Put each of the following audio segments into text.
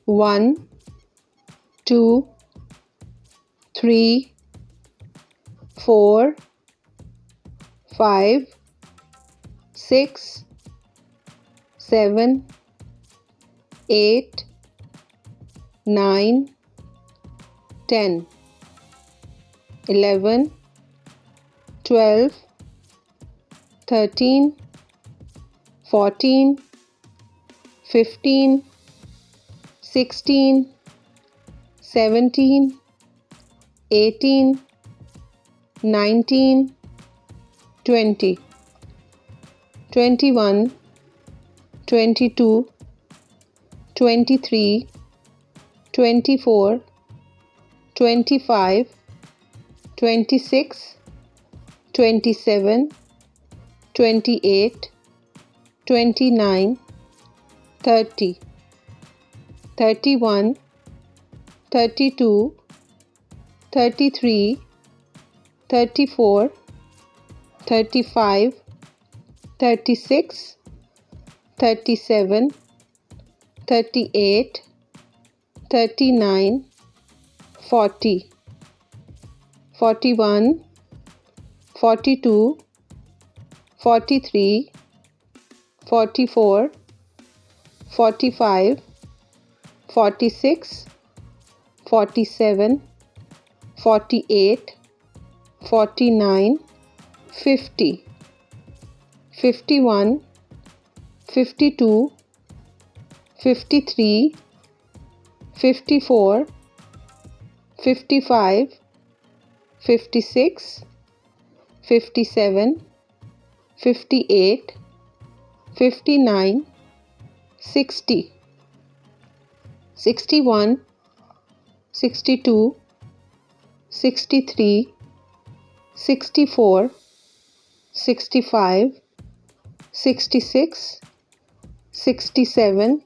1, 2, 3, 4, 5, 6, 7, 8, 9, 10, 11, 12, 13, 14, 15, 16, 17, 18, 19, 20, 21, 22, 23, 24, 25, 26, 27, 28, 29, 30, 31, 32, 33, 34, 35, 36, 37, 38, 39, 40, 41, 42, 43, 44, 45, 46, 47, 48, 49, 50, 51, 52, 53, 54, 55, 56, 57, 58, 59, 60, 61, 62, 63, 64, 65, 66, 67,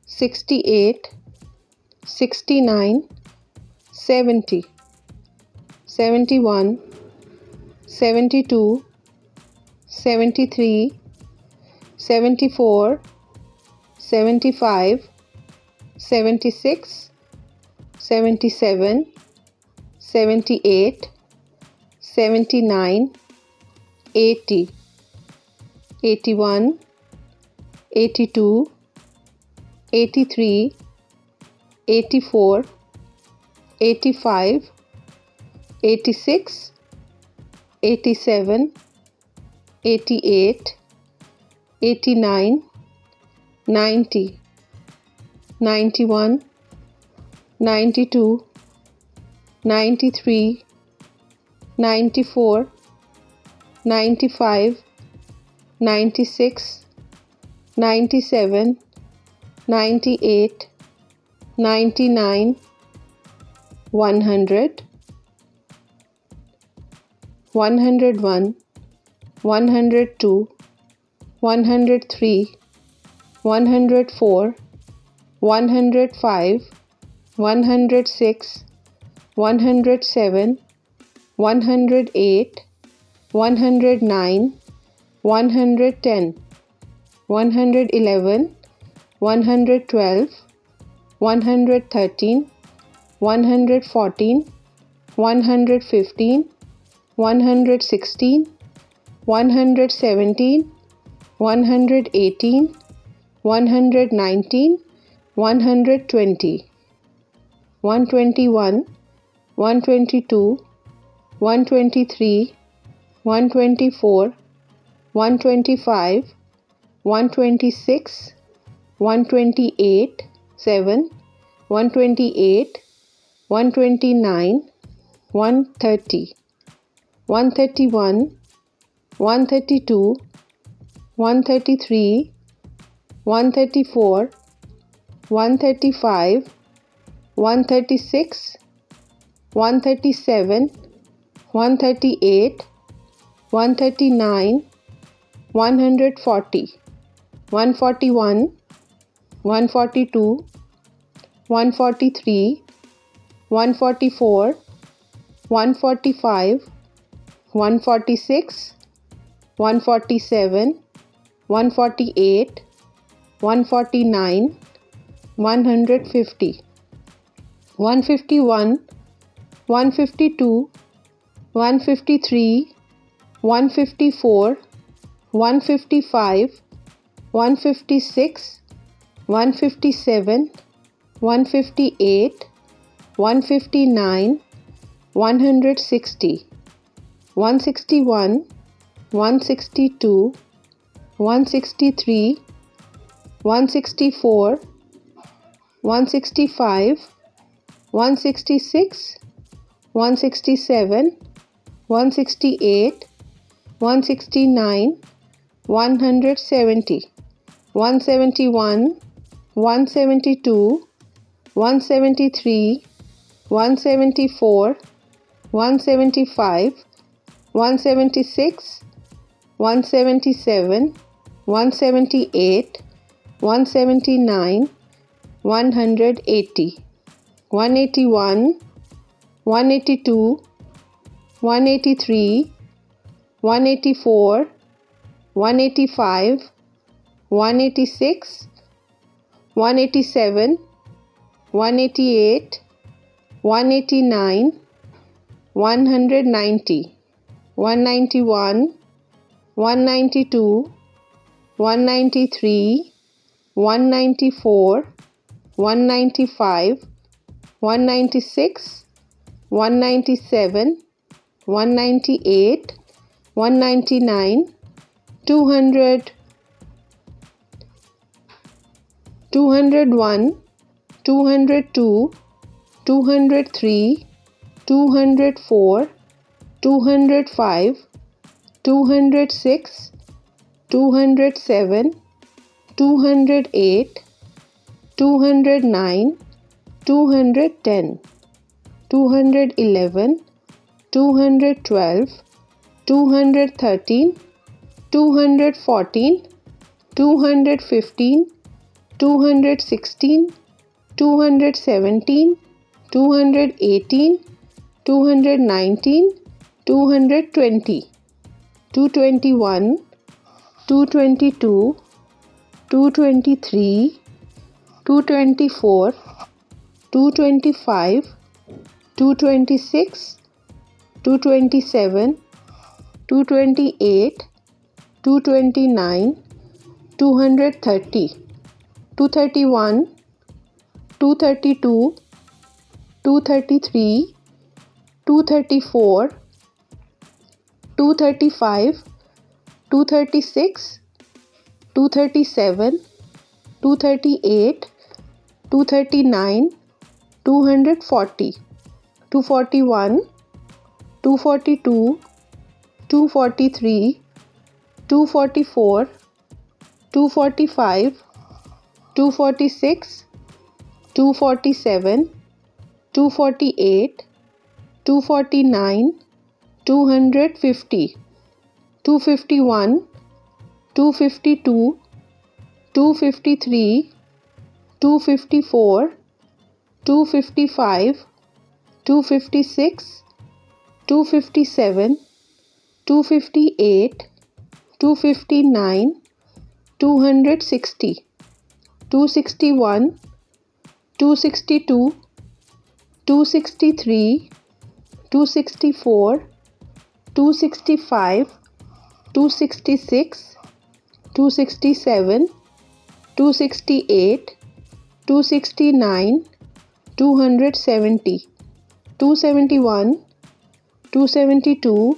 68, 69, 70, 71, 72, 73, 74, 75, 76, 77, 78, 79, 80, 81, 82, 83, 84, 85, 86, 87, 88, 89, 90, 91, 92, 93, 94, 95, 96, 97, 98, 99, 100, 101, 102, 103, 104, 105, 106, 107, 108, 109, 110, 111, 112, 113, 114, 115, 116, 117, 118, 119, 120, 121, 122, 123, 124, 125, 126, 128, 7, 128, 129, 130, 131, 132, 133, 134, 135, 136, 137, 138, 139, 140, 141, 142, 143, 144, 145, 146, 147, 148, 149, 150, 151, 152, 153, 154, 155, 156, 157, 158, 159, 160, 161, 162, 163, 164, 165, 166, 167, 168, 169, 170, 171, 172, 173, 174, 175, 176, 177, 178, 179, 180, 181, 182, 183, 184, 185, 186, 187, 188, 189, 190, 191, 192, 193, 194, 195, 196, 197, 198, 199, 200, 201, 202, 203, 204, 205, 206, 207, 208, 209, 210, 211, 212, 213, 214, 215, 216, 217, 218, 219, 220, 221, 222, 223, 224, 225, 226, 227, 228, 229, 230, 231, 232, 233, 234, 235, 236, 237, 238, 239, 240, 241, 242, 243, 244, 245, 246, 247, 248, 249, 250, 251, 252, 253, 254, 255, 256, 257, 258, 259, 260, 261, 262, 263, 264, 265, 266, 267, 268, 269, 270, 271, 272,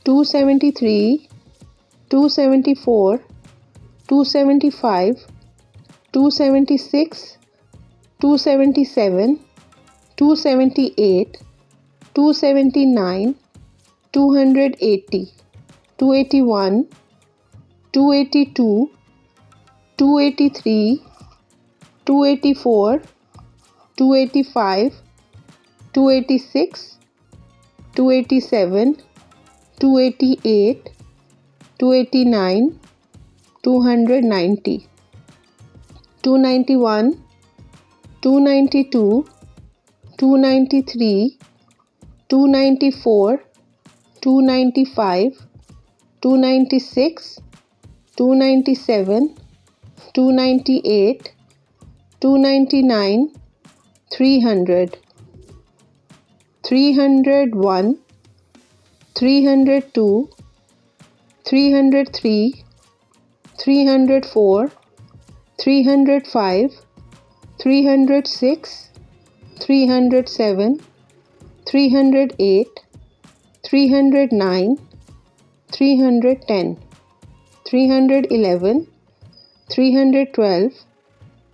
273, 274, 275, 276, 277, 278, 279, 280, 281, 282, 283, 284, 285, 286, 287, 288, 289, 290, 291, 292, 293, 294, 295, 296, 297, 298, 299, 300, 301, 302, 303, 304, 305, 306, 307, 308, 309, 310, 311, 312,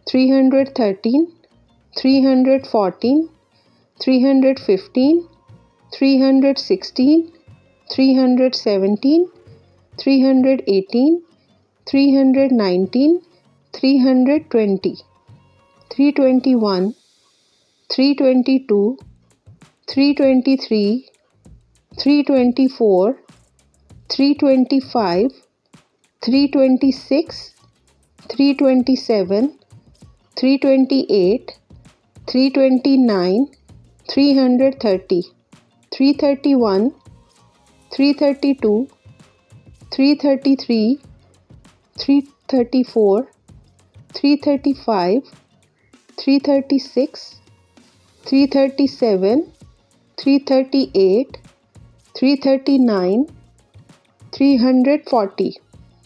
313, 314, 315, 316, 317, 318, 319, 320, 321, 322, 323, 324, 325, 326, 327, 328, 329, 330, 331, 332, 333, 334, 335, 336, 337, 338, 339, 340,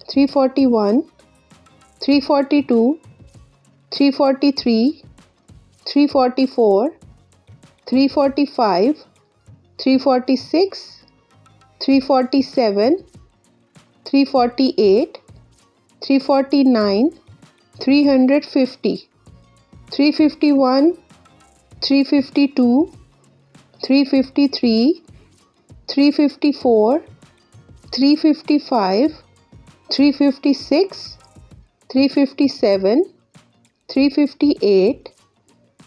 341, 342, 343, 344, 345, 346, 347, 348, 349, 350, 351, 352, 353, 354, 355, 356, 357, 358,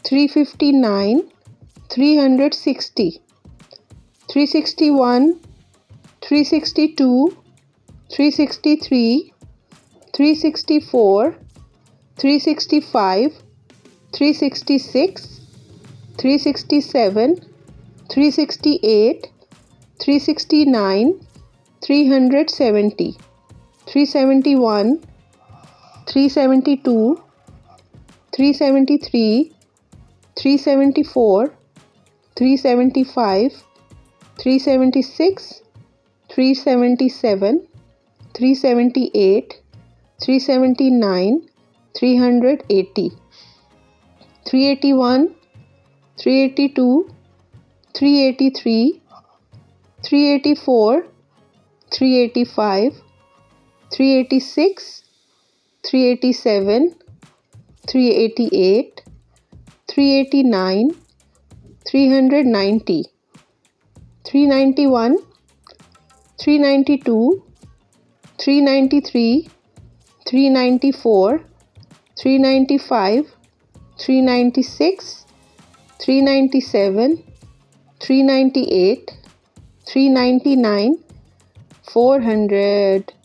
359, 360, 361, 362, 363, 364, 365, 366, 367, 368, 369, 370, 371, 372, 373, 374, 375, 376, 377, 378, 379, 380, 381, 382, 383, 384, 385, 386, 387, 388, 389, 390, 391, 392, 393, 394, 395, 396, 397, 398, 399, 400.